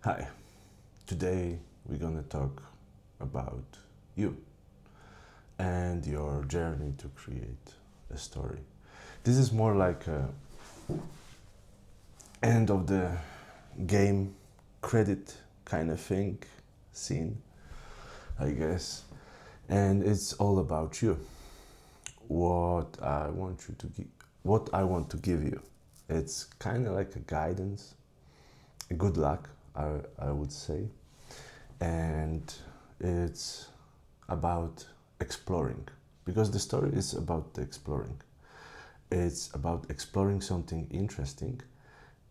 Hi, today we're gonna talk about you and your journey to create a story. This is more like a end of the game credit kind of thing, scene, I guess. And it's all about you. What I want you to give, what I want to give you. It's kind of like a guidance, a good luck, I would say. And it's about exploring, because the story is about the exploring. It's about exploring something interesting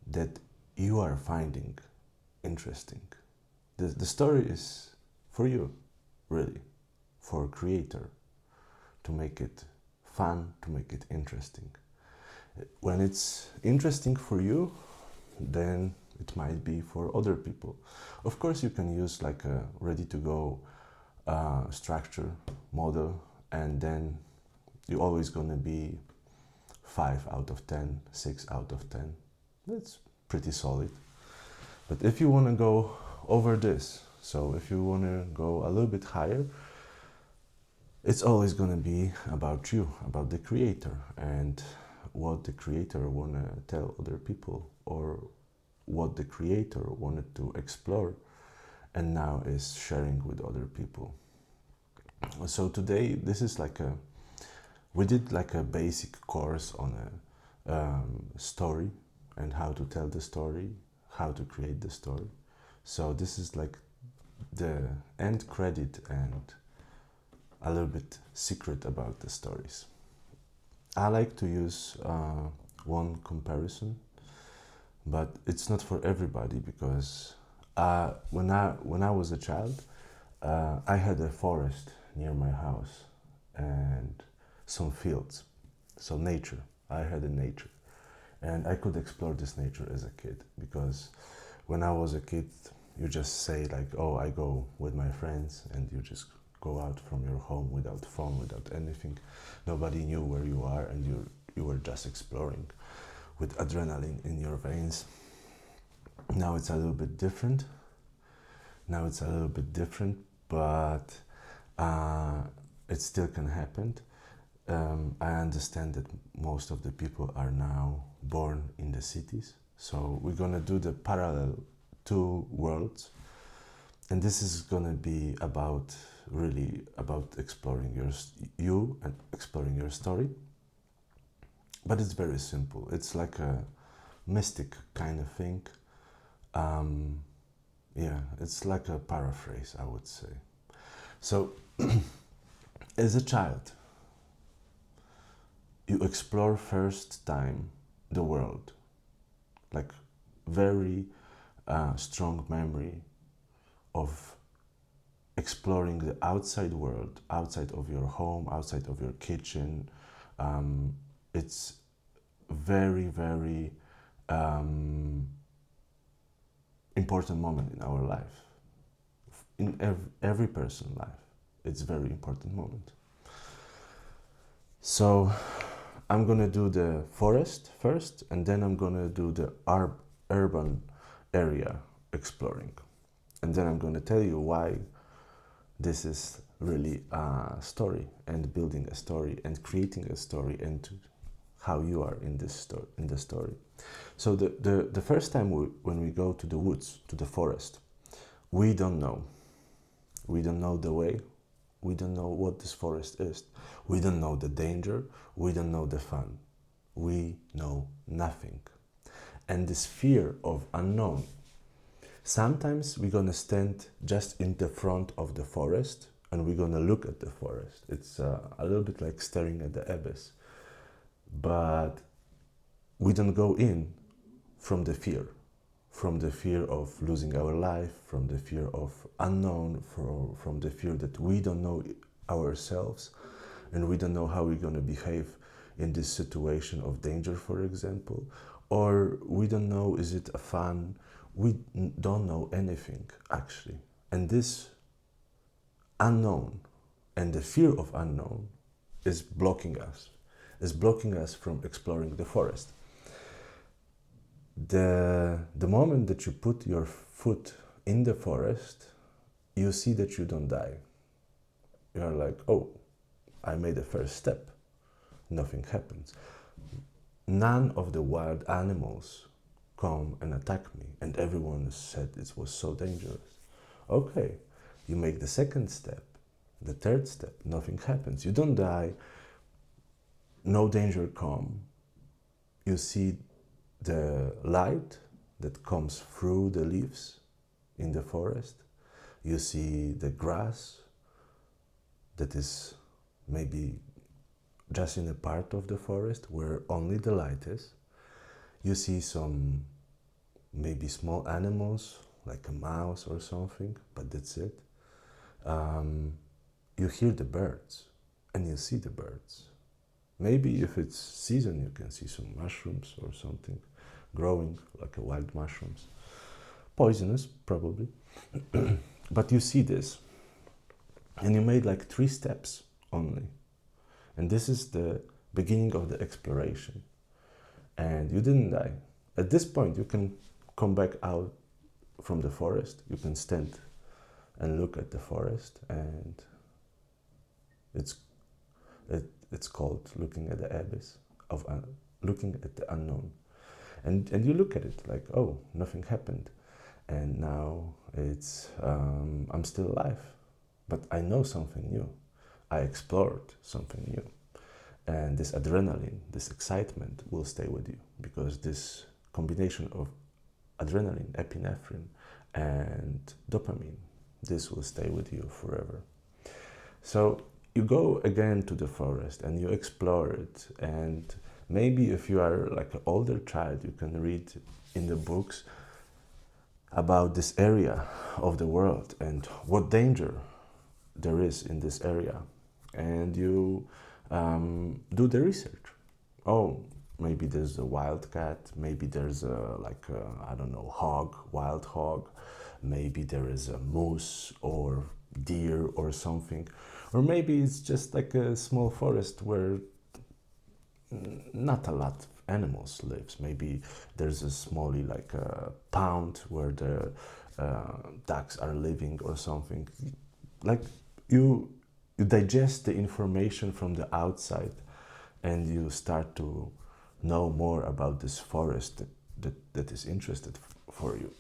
that you are finding interesting. The story is for you, really, for a creator, to make it fun, to make it interesting. When it's interesting for you, then it might be for other people. Of course, you can use like a ready to go structure model, and then you're always going to be 5 out of 10, 6 out of 10. That's pretty solid. But if you want to go over this, so if you want to go a little bit higher, it's always going to be about you, about the creator, and what the creator want to tell other people, or what the creator wanted to explore and now is sharing with other people. So today this is like we did like a basic course on a story and how to tell the story, how to create the story. So this is like the end credit and a little bit secret about the stories. I like to use one comparison, but it's not for everybody, because when I was a child, I had a forest near my house and some fields, so nature. I had a nature, and I could explore this nature as a kid, because when I was a kid, you just say like, "Oh, I go with my friends," and you just go out from your home without phone, without anything. Nobody knew where you are, and you were just exploring with adrenaline in your veins. Now it's a little bit different. But it still can happen. I understand that most of the people are now born in the cities, so we're gonna do the parallel two worlds, and this is gonna be about really about exploring you and exploring your story. But it's very simple. It's like a mystic kind of thing. Um, yeah, it's like a paraphrase, I would say. So, as a child, you explore first time the world, like very strong memory of exploring the outside world, outside of your home, outside of your kitchen. It's very, very important moment in our life. In every person's life, it's a very important moment. So I'm gonna do the forest first, and then I'm gonna do the urban area exploring, and then I'm gonna tell you why this is really a story, and building a story and creating a story, and how you are in this story, in the story. So the first time when we go to the woods, to the forest, we don't know. We don't know the way. We don't know what this forest is. We don't know the danger. We don't know the fun. We know nothing. And this fear of unknown. Sometimes we're gonna stand just in the front of the forest and we're gonna look at the forest. It's a little bit like staring at the abyss. But we don't go in from the fear of losing our life, from the fear of unknown, from the fear that we don't know ourselves, and we don't know how we're going to behave in this situation of danger, for example, or we don't know, is it a fun? We don't know anything, actually. And this unknown and the fear of unknown is blocking us from exploring the forest. The moment that you put your foot in the forest, you see that you don't die. You're like, oh, I made the first step. Nothing happens. None of the wild animals come and attack me, and everyone said it was so dangerous. Okay, you make the second step, the third step, nothing happens. You don't die, no danger come. You see the light that comes through the leaves in the forest. You see the grass that is maybe just in a part of the forest where only the light is. You see some maybe small animals like a mouse or something, but that's it. You hear the birds and you see the birds. Maybe if it's season, you can see some mushrooms or something growing like a wild mushrooms. Poisonous, probably. But you see this. And you made like 3 steps only. And this is the beginning of the exploration. And you didn't die. At this point, you can come back out from the forest. You can stand and look at the forest, and it's called looking at the abyss of looking at the unknown. And you look at it like, oh, nothing happened, and now it's I'm still alive, but I know something new. I explored something new, and this adrenaline, this excitement will stay with you, because this combination of adrenaline, epinephrine, and dopamine, this will stay with you forever. So you go again to the forest and you explore it, and maybe if you are like an older child, you can read in the books about this area of the world and what danger there is in this area, and you do the research. Oh, maybe there's a wildcat, maybe there's a I don't know, hog, wild hog, maybe there is a moose or deer or something, or maybe it's just like a small forest where not a lot of animals lives. Maybe there's a smally like a pound where the ducks are living or something. Like you digest the information from the outside, and you start to know more about this forest that is interested for you.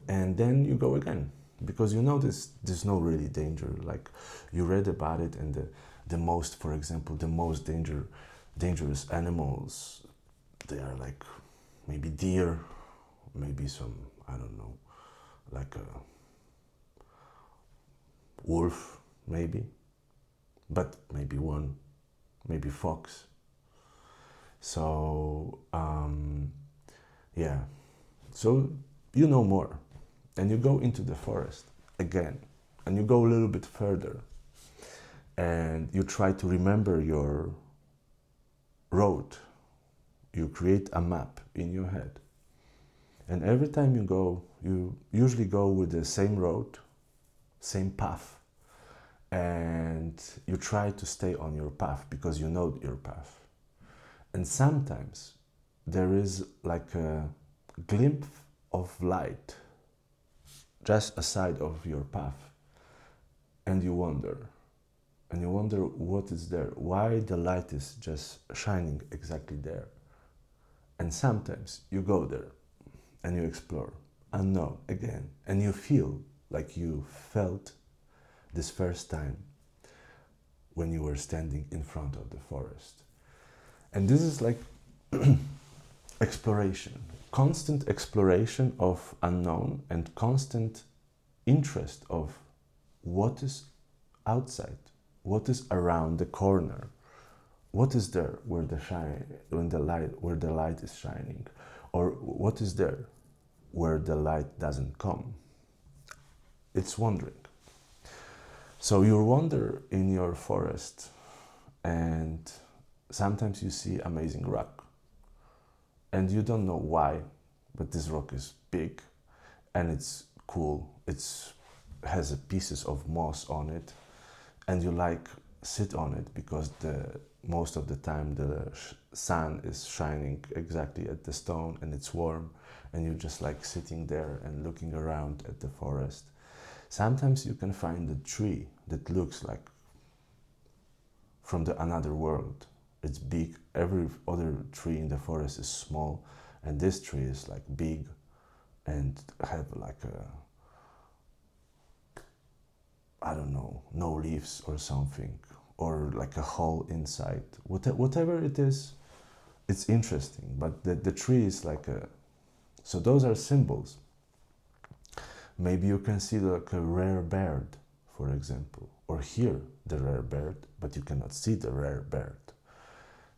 And then you go again, because you know there's no really danger. Like you read about it, and the most, for example, the most dangerous animals, they are like maybe deer, maybe some, I don't know, like a wolf maybe, but maybe one, maybe fox. So yeah, so you know more, and you go into the forest again, and you go a little bit further, and you try to remember your road. You create a map in your head, and every time you go, you usually go with the same road, same path, and you try to stay on your path because you know your path. And sometimes there is like a glimpse of light just aside of your path, and you wonder what is there, why the light is just shining exactly there. And sometimes you go there and you explore unknown again, and you feel like you felt this first time when you were standing in front of the forest. And this is like exploration, constant exploration of unknown, and constant interest of what is outside, what is around the corner, what is there where the light is shining, or what is there where the light doesn't come. It's wandering. So you wander in your forest, and sometimes you see amazing rock, and you don't know why, but this rock is big and it's cool. It has pieces of moss on it, and you like sit on it because most of the time sun is shining exactly at the stone and it's warm, and you're just like sitting there and looking around at the forest. Sometimes you can find a tree that looks like from the another world. It's big. Every other tree in the forest is small, and this tree is like big and have like a, I don't know, no leaves or something, or like a hole inside. Whatever it is, it's interesting. But the tree is like a, so those are symbols. Maybe you can see like a rare bird, for example, or hear the rare bird, but you cannot see the rare bird.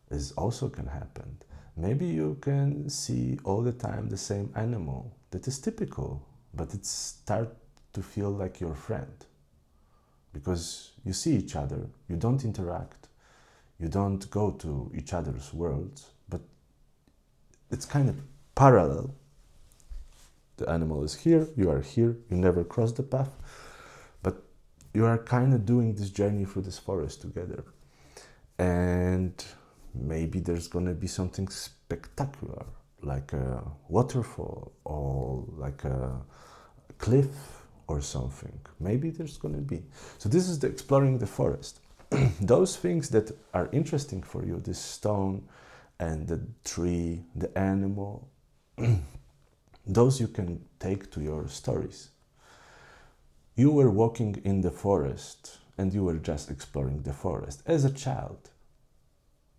This also can happen. Maybe you can see all the time the same animal that is typical, but it starts to feel like your friend. Because you see each other, you don't interact, you don't go to each other's worlds, but it's kind of parallel. The animal is here, you are here, you never cross the path, but you are kind of doing this journey through this forest together. And maybe there's going to be something spectacular, like a waterfall or like a cliff or something. Maybe there's going to be. So this is the exploring the forest. Those things that are interesting for you, this stone and the tree, the animal, those you can take to your stories. You were walking in the forest and you were just exploring the forest as a child,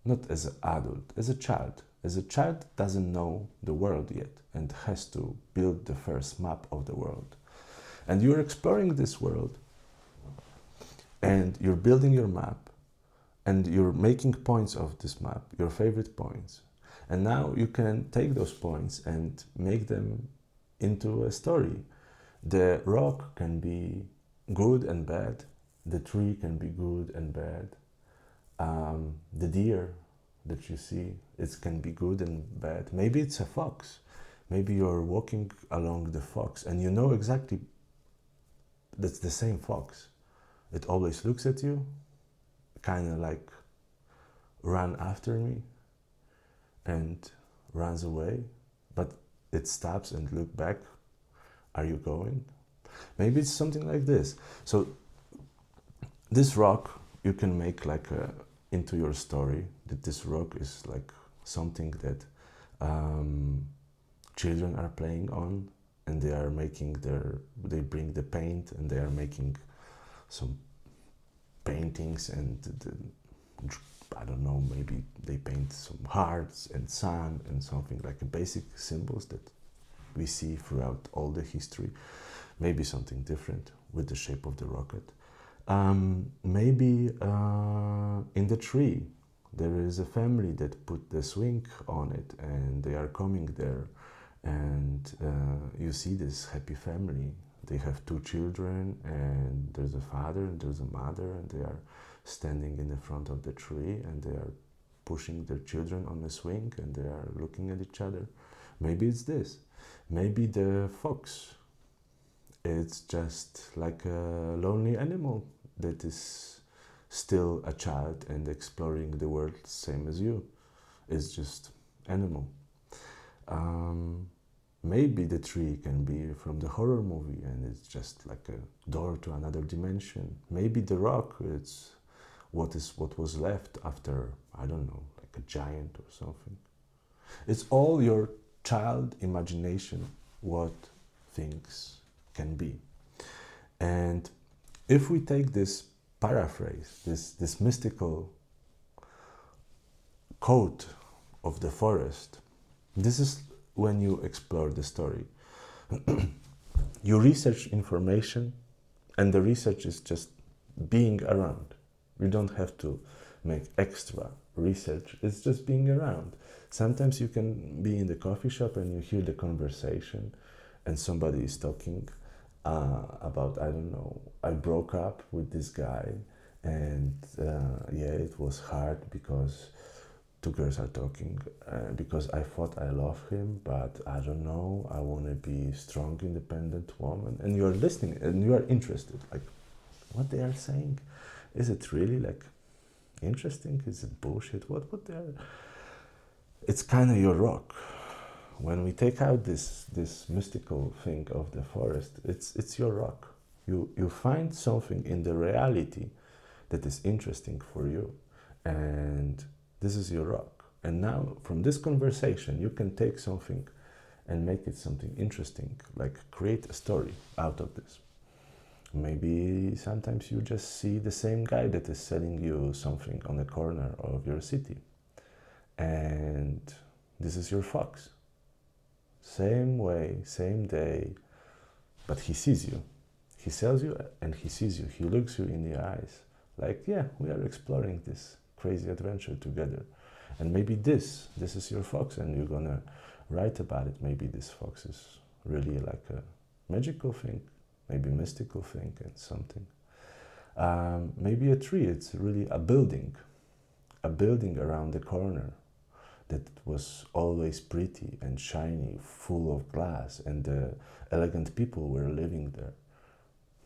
not as an adult, as a child. As a child doesn't know the world yet and has to build the first map of the world. And you're exploring this world and you're building your map and you're making points of this map, your favorite points. And now you can take those points and make them into a story. The rock can be good and bad. The tree can be good and bad. The deer that you see, it can be good and bad. Maybe it's a fox. Maybe you're walking along the fox and you know exactly that's the same fox. It always looks at you, kind of like run after me and runs away, but it stops and look back. Are you going? Maybe it's something like this. So this rock you can make like into your story, that this rock is like something that children are playing on, and they are making they bring the paint and they are making some paintings, and I don't know, maybe they paint some hearts and sun and something like basic symbols that we see throughout all the history. Maybe something different with the shape of the rocket. Maybe in the tree there is a family that put the swing on it and they are coming there, and you see this happy family. They have 2 children and there's a father and there's a mother, and they are standing in the front of the tree and they are pushing their children on the swing and they are looking at each other. Maybe it's this. Maybe the fox, it's just like a lonely animal that is still a child and exploring the world same as you. It's just animal. Maybe the tree can be from the horror movie and it's just like a door to another dimension. Maybe the rock, it's what was left after, I don't know, like a giant or something. It's all your child imagination what things can be. And if we take this paraphrase, this mystical code of the forest, this is when you explore the story. You research information, and the research is just being around. You don't have to make extra research, it's just being around. Sometimes you can be in the coffee shop and you hear the conversation and somebody is talking about, I don't know, I broke up with this guy and yeah, it was hard because 2 girls are talking because I thought I love him, but I don't know, I want to be strong, independent woman. And you are listening and you are interested, like what they are saying. Is it really like interesting? Is it bullshit? What they are? it's kind of your rock. When we take out this mystical thing of the forest, it's your rock. You find something in the reality that is interesting for you, and this is your rock. And now from this conversation you can take something and make it something interesting, like create a story out of this. Maybe sometimes you just see the same guy that is selling you something on the corner of your city, and this is your fox. Same way, same day, but he sees you. He sells you and he sees you. He looks you in the eyes like, yeah, we are exploring this crazy adventure together. And maybe this is your fox, and you're gonna write about it. Maybe this fox is really like a magical thing, maybe mystical thing and something. Maybe a tree, it's really a building around the corner that was always pretty and shiny, full of glass, and elegant people were living there.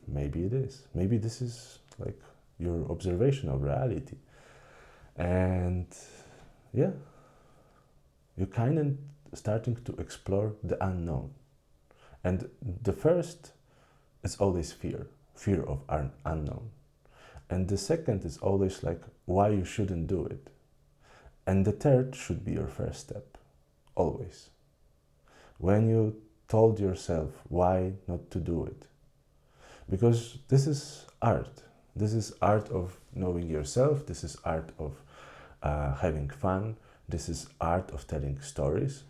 Maybe it is. Maybe this is like your observation of reality. And yeah, you're kind of starting to explore the unknown. And the first is always fear of unknown. And the second is always like why you shouldn't do it. And the third should be your first step, always. When you told yourself why not to do it. Because this is art. This is art of knowing yourself. This is art of having fun. This is art of telling stories.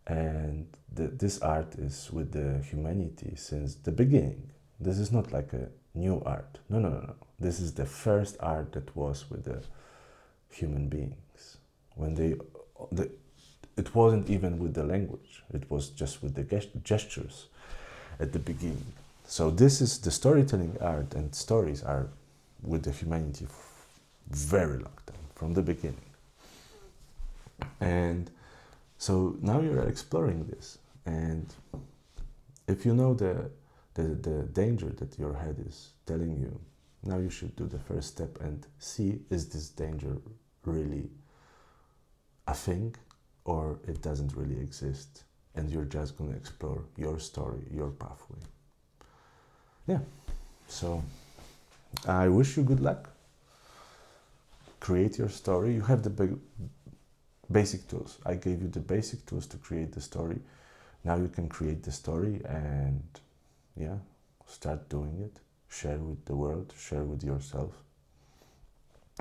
And this art is with the humanity since the beginning. This is not like a new art. No, no, no, no. This is the first art that was with the human beings. When it wasn't even with the language. It was just with the gestures at the beginning. So this is the storytelling art, and stories are with the humanity for very long time, from the beginning. And so now you're exploring this, and if you know the danger that your head is telling you, now you should do the first step and see, is this danger really a thing, or it doesn't really exist, and you're just going to explore your story, your pathway. Yeah, so I wish you good luck. Create your story. You have the basic tools. I gave you the basic tools to create the story. Now you can create the story and yeah, start doing it. Share with the world, share with yourself.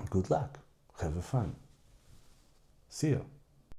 Good luck. Have fun. See you.